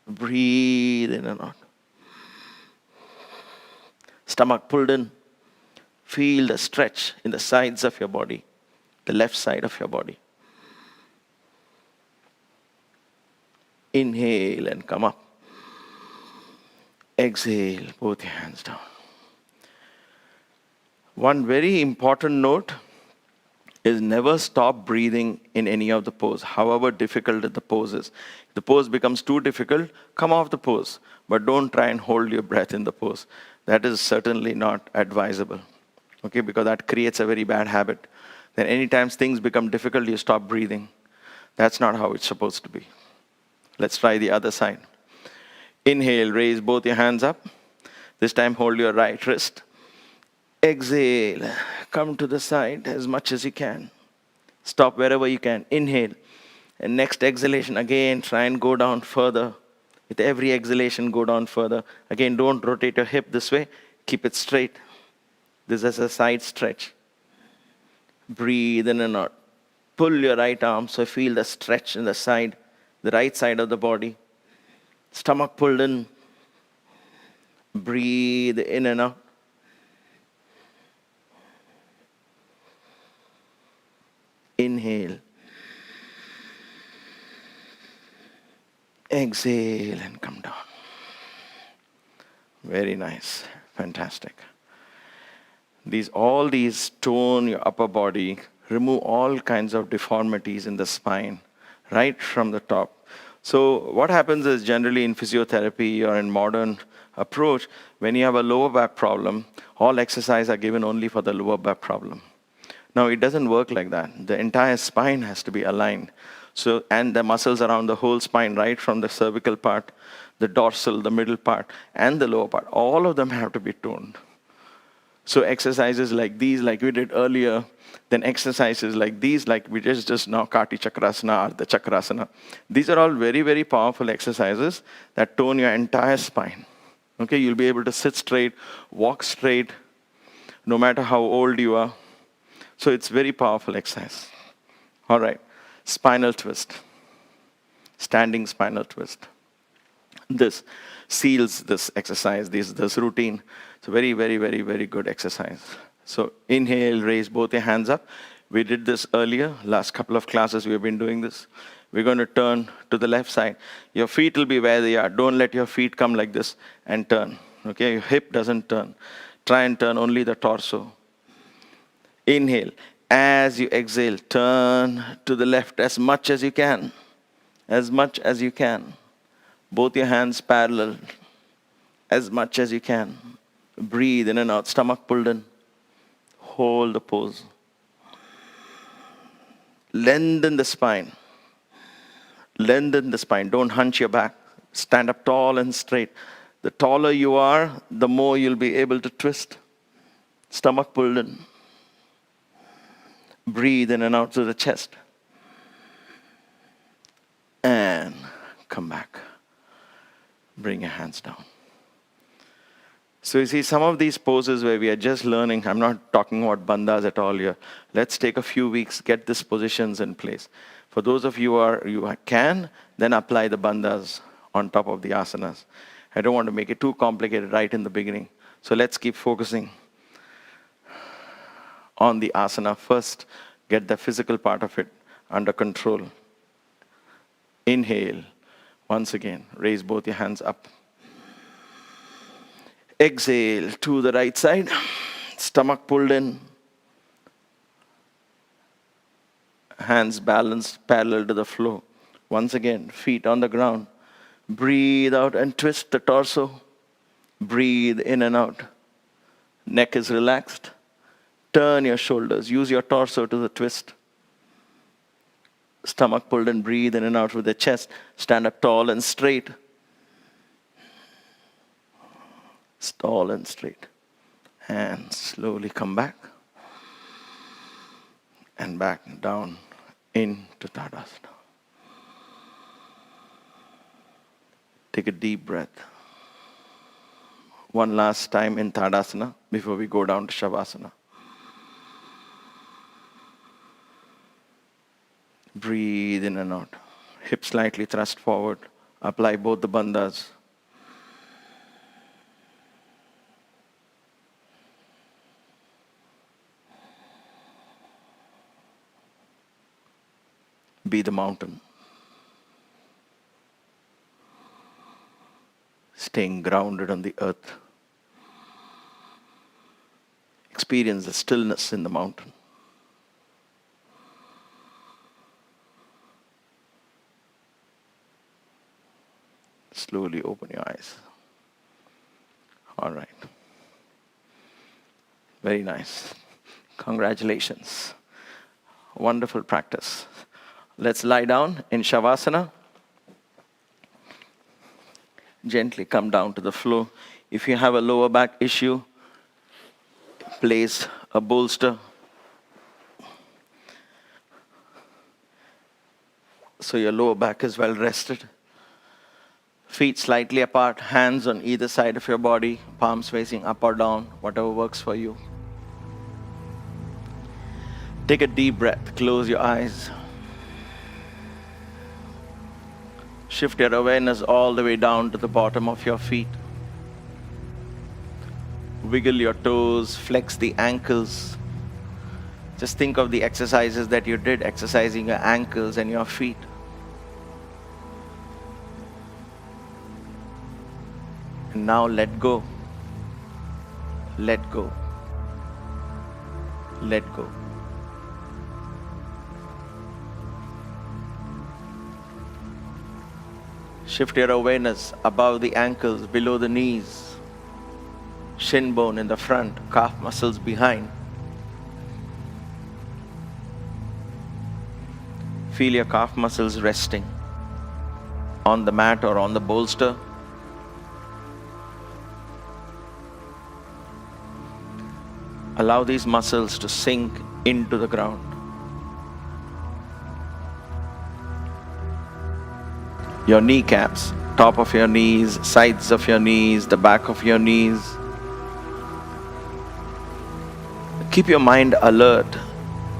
Speaker 2: Breathe in and out. Stomach pulled in. Feel the stretch in the sides of your body, the left side of your body. Inhale and come up. Exhale, both your hands down. One very important note is never stop breathing in any of the pose, however difficult the pose is. If the pose becomes too difficult, come off the pose, but don't try and hold your breath in the pose. That is certainly not advisable, okay, because that creates a very bad habit. Then anytime things become difficult, you stop breathing. That's not how it's supposed to be. Let's try the other side. Inhale, raise both your hands up. This time hold your right wrist. Exhale, come to the side as much as you can. Stop wherever you can. Inhale. And next exhalation, again, try and go down further. With every exhalation, go down further. Again, don't rotate your hip this way. Keep it straight. This is a side stretch. Breathe in and out. Pull your right arm so feel the stretch in the side, the right side of the body. Stomach pulled in. Breathe in and out. Inhale. Exhale and come down. Very nice. Fantastic. All these tone your upper body, remove all kinds of deformities in the spine, right from the top. So what happens is generally in physiotherapy or in modern approach, when you have a lower back problem, all exercise are given only for the lower back problem. Now, it doesn't work like that. The entire spine has to be aligned. So, and the muscles around the whole spine, right from the cervical part, the dorsal, the middle part, and the lower part, all of them have to be toned. So exercises like these, like we did earlier, then exercises like these, like we just now Kati Chakrasana or the Chakrasana. These are all very, very powerful exercises that tone your entire spine. Okay, you'll be able to sit straight, walk straight, no matter how old you are. So it's very powerful exercise. All right, spinal twist, standing spinal twist. This seals this exercise, this routine. It's a very, very, very, very good exercise. So inhale, raise both your hands up. We did this earlier. Last couple of classes we have been doing this. We're going to turn to the left side. Your feet will be where they are. Don't let your feet come like this and turn. Okay, your hip doesn't turn. Try and turn only the torso. Inhale. As you exhale, turn to the left as much as you can. As much as you can. Both your hands parallel. As much as you can. Breathe in and out. Stomach pulled in. Hold the pose. Lengthen the spine. Lengthen the spine. Don't hunch your back. Stand up tall and straight. The taller you are, the more you'll be able to twist. Stomach pulled in. Breathe in and out to the chest. And come back. Bring your hands down. So you see, some of these poses where we are just learning, I'm not talking about bandhas at all here. Let's take a few weeks, get these positions in place. For those of you who can, then apply the bandhas on top of the asanas. I don't want to make it too complicated right in the beginning. So let's keep focusing on the asana first. Get the physical part of it under control. Inhale. Once again, raise both your hands up. Exhale to the right side. Stomach pulled in. Hands balanced parallel to the floor. Once again, feet on the ground. Breathe out and twist the torso. Breathe in and out. Neck is relaxed. Turn your shoulders. Use your torso to the twist. Stomach pulled and breathe in and out with the chest. Stand up tall and straight. Tall and straight. And slowly come back. And back down into Tadasana. Take a deep breath. One last time in Tadasana before we go down to Shavasana. Breathe in and out. Hips slightly thrust forward. Apply both the bandhas. Be the mountain. Staying grounded on the earth. Experience the stillness in the mountain. Slowly open your eyes. All right. Very nice. Congratulations. Wonderful practice. Let's lie down in Shavasana. Gently come down to the floor. If you have a lower back issue, place a bolster so your lower back is well rested. Feet slightly apart, hands on either side of your body, palms facing up or down, whatever works for you. Take a deep breath, close your eyes. Shift your awareness all the way down to the bottom of your feet. Wiggle your toes, flex the ankles. Just think of the exercises that you did, exercising your ankles and your feet. And now let go. Let go. Let go. Shift your awareness above the ankles, below the knees, shin bone in the front, calf muscles behind. Feel your calf muscles resting on the mat or on the bolster. Allow these muscles to sink into the ground. Your kneecaps, top of your knees, sides of your knees, the back of your knees. Keep your mind alert,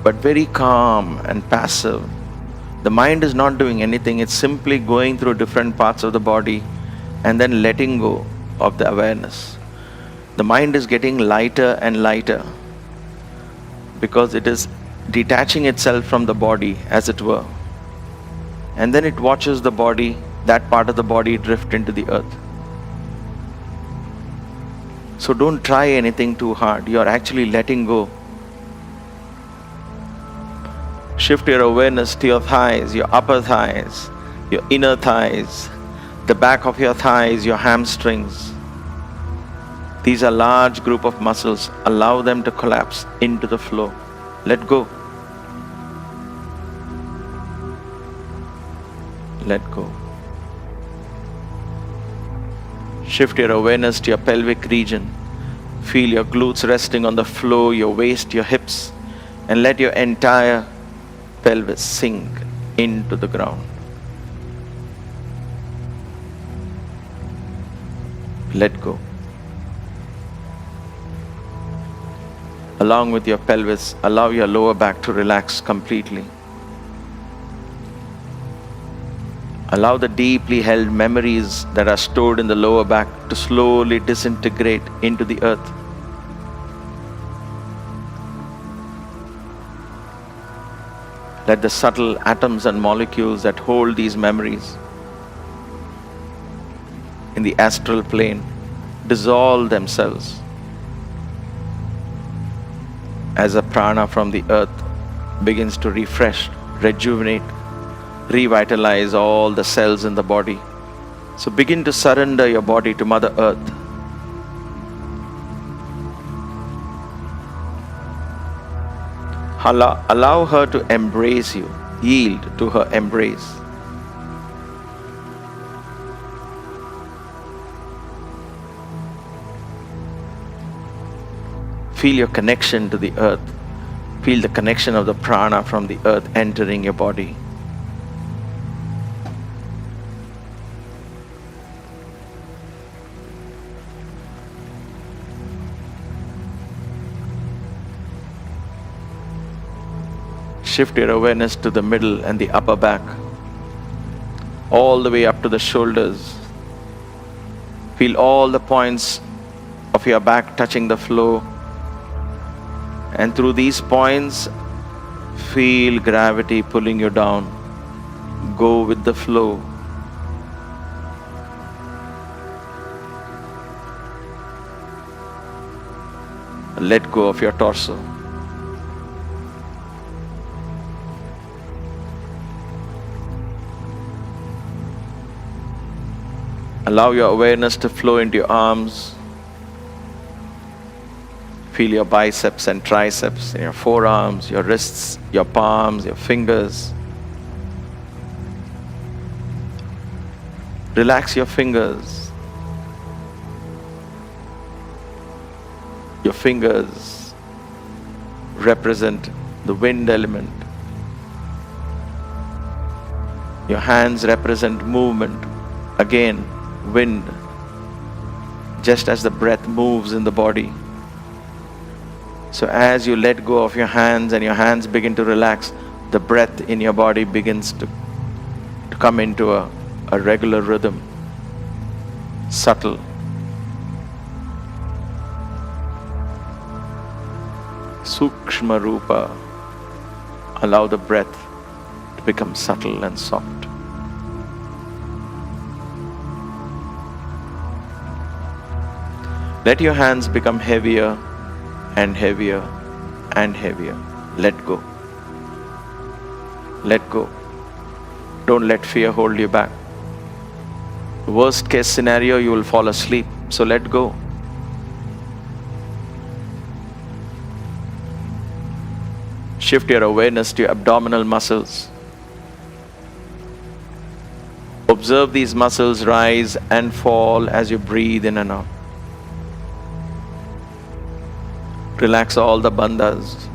Speaker 2: but very calm and passive. The mind is not doing anything, it's simply going through different parts of the body and then letting go of the awareness. The mind is getting lighter and lighter because it is detaching itself from the body, as it were. And then it watches the body, that part of the body, drift into the earth. So don't try anything too hard. You are actually letting go. Shift your awareness to your thighs, your upper thighs, your inner thighs, the back of your thighs, your hamstrings. These are large group of muscles. Allow them to collapse into the floor. Let go. Let go. Shift your awareness to your pelvic region. Feel your glutes resting on the floor, your waist, your hips, and let your entire pelvis sink into the ground. Let go. Along with your pelvis, allow your lower back to relax completely. Allow the deeply held memories that are stored in the lower back to slowly disintegrate into the earth. Let the subtle atoms and molecules that hold these memories in the astral plane dissolve themselves as a prana from the earth begins to refresh, rejuvenate, revitalize all the cells in the body. So begin to surrender your body to Mother Earth. Allow her to embrace you. Yield to her embrace. Feel your connection to the earth. Feel the connection of the prana from the earth entering your body. Shift your awareness to the middle and the upper back, all the way up to the shoulders. Feel all the points of your back touching the floor. And through these points, feel gravity pulling you down. Go with the flow. Let go of your torso. Allow your awareness to flow into your arms. Feel your biceps and triceps in your forearms, your wrists, your palms, your fingers. Relax your fingers. Your fingers represent the wind element. Your hands represent movement. Again, wind. Just as the breath moves in the body. So as you let go of your hands and your hands begin to relax, the breath in your body begins to come into a regular rhythm. Subtle. Sukshma Rupa. Allow the breath to become subtle and soft. Let your hands become heavier and heavier and heavier. Let go. Let go. Don't let fear hold you back. Worst case scenario, you will fall asleep. So let go. Shift your awareness to your abdominal muscles. Observe these muscles rise and fall as you breathe in and out. Relax all the bandhas.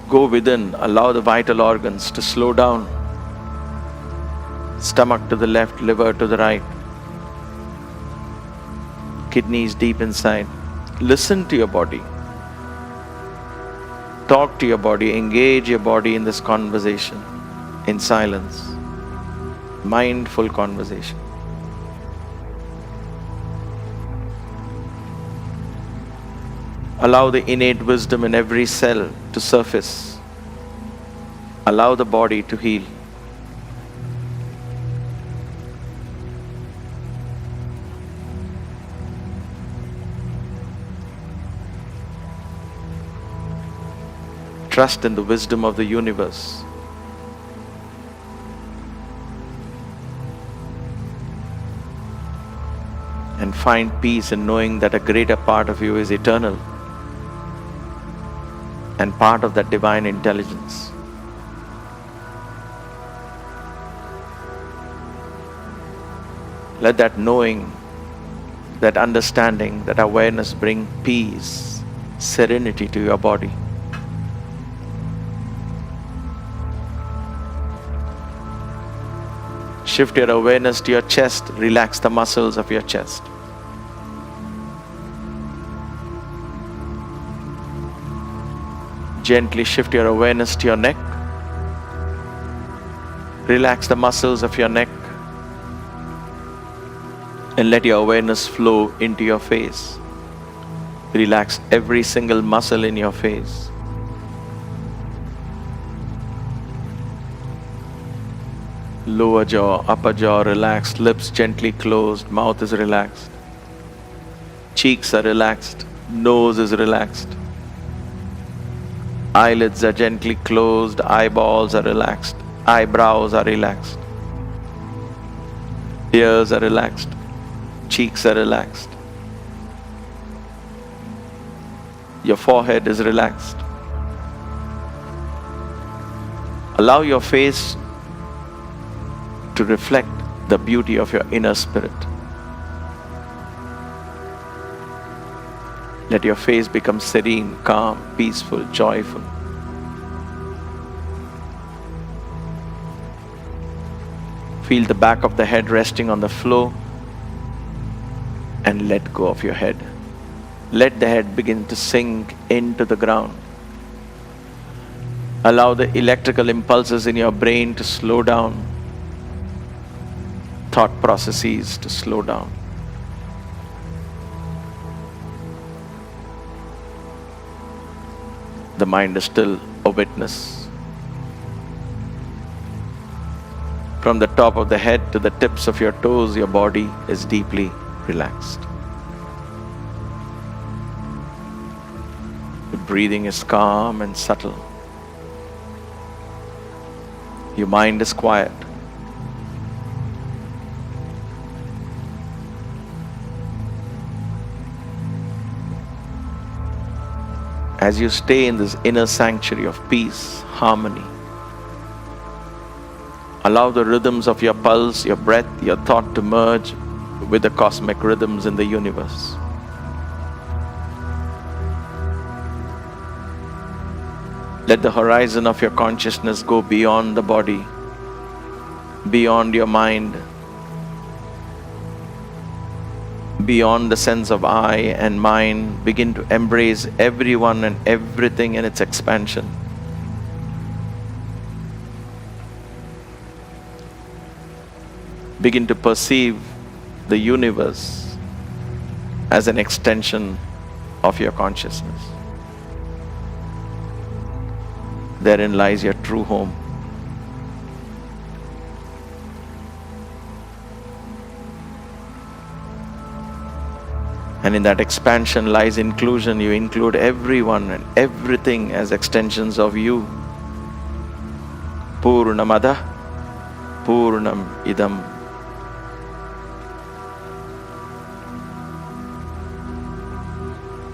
Speaker 2: Go within, allow the vital organs to slow down. Stomach to the left, liver to the right. Kidneys deep inside. Listen to your body. Talk to your body, engage your body in this conversation, in silence. Mindful conversation. Allow the innate wisdom in every cell to surface. Allow the body to heal. Trust in the wisdom of the universe. And find peace in knowing that a greater part of you is eternal and part of that divine intelligence. Let that knowing, that understanding, that awareness bring peace, serenity to your body. Shift your awareness to your chest. Relax the muscles of your chest. Gently shift your awareness to your neck. Relax the muscles of your neck. And let your awareness flow into your face. Relax every single muscle in your face. Lower jaw, upper jaw relaxed, lips gently closed, mouth is relaxed. Cheeks are relaxed, nose is relaxed. Eyelids are gently closed, eyeballs are relaxed, eyebrows are relaxed. Ears are relaxed, cheeks are relaxed. Your forehead is relaxed. Allow your face to reflect the beauty of your inner spirit. Let your face become serene, calm, peaceful, joyful. Feel the back of the head resting on the floor and let go of your head. Let the head begin to sink into the ground. Allow the electrical impulses in your brain to slow down. Thought processes to slow down. The mind is still a witness. From the top of the head to the tips of your toes, your body is deeply relaxed. Your breathing is calm and subtle. Your mind is quiet. As you stay in this inner sanctuary of peace, harmony, allow the rhythms of your pulse, your breath, your thought to merge with the cosmic rhythms in the universe. Let the horizon of your consciousness go beyond the body, beyond your mind, beyond the sense of I and mine. Begin to embrace everyone and everything in its expansion. Begin to perceive the universe as an extension of your consciousness. Therein lies your true home. And in that expansion lies inclusion. You include everyone and everything as extensions of you. Purnamada, Purnam Idam.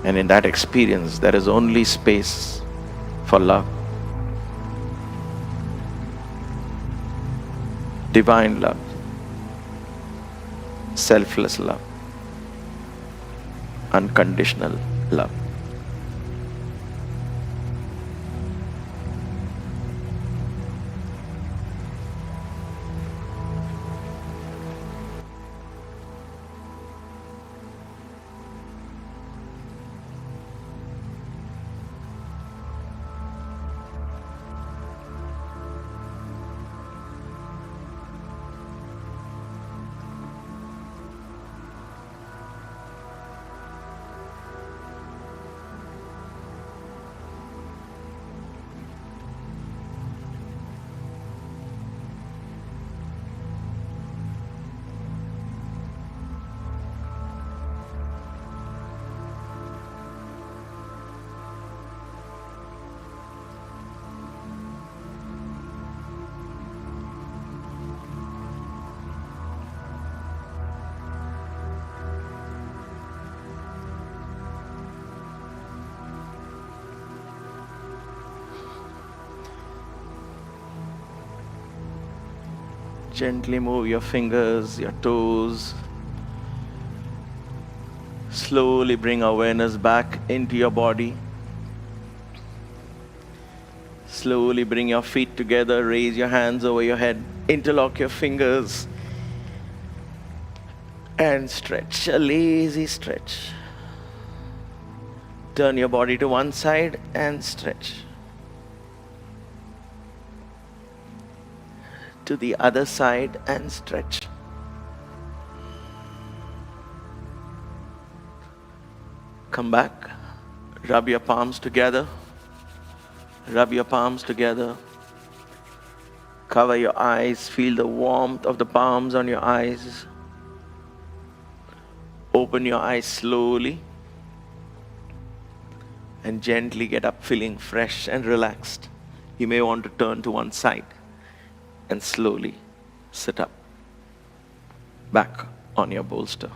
Speaker 2: And in that experience, there is only space for love. Divine love, selfless love, unconditional love. Gently move your fingers, your toes. Slowly bring awareness back into your body. Slowly bring your feet together, raise your hands over your head, interlock your fingers, and stretch, a lazy stretch. Turn your body to one side and stretch. To the other side and stretch. Come back, rub your palms together. Rub your palms together. Cover your eyes, feel the warmth of the palms on your eyes. Open your eyes slowly and gently get up feeling fresh and relaxed. You may want to turn to one side and slowly sit up, back on your bolster.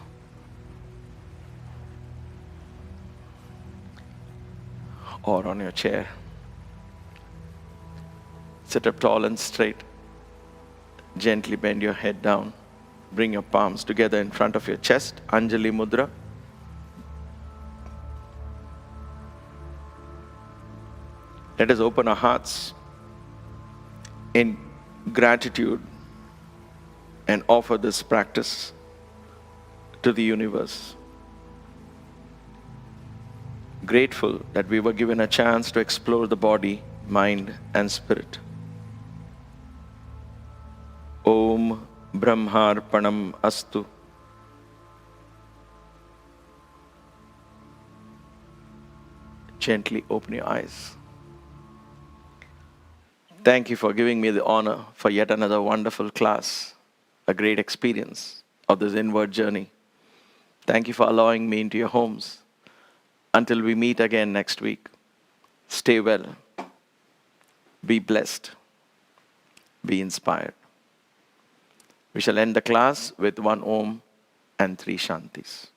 Speaker 2: or on your chair. Sit up tall and straight. Gently bend your head down. Bring your palms together in front of your chest, Anjali Mudra. Let us open our hearts in gratitude and offer this practice to the universe. Grateful that we were given a chance to explore the body, mind, and spirit. Om Brahmarpanam Astu. Gently open your eyes. Thank you for giving me the honor for yet another wonderful class, a great experience of this inward journey. Thank you for allowing me into your homes. Until we meet again next week, stay well, be blessed, be inspired. We shall end the class with 1 Om and 3 Shantis.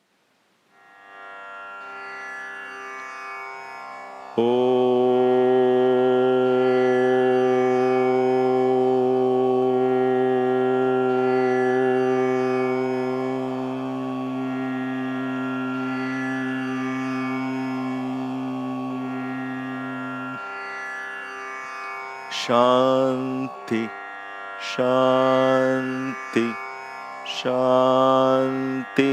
Speaker 2: Shanti, Shanti, Shanti.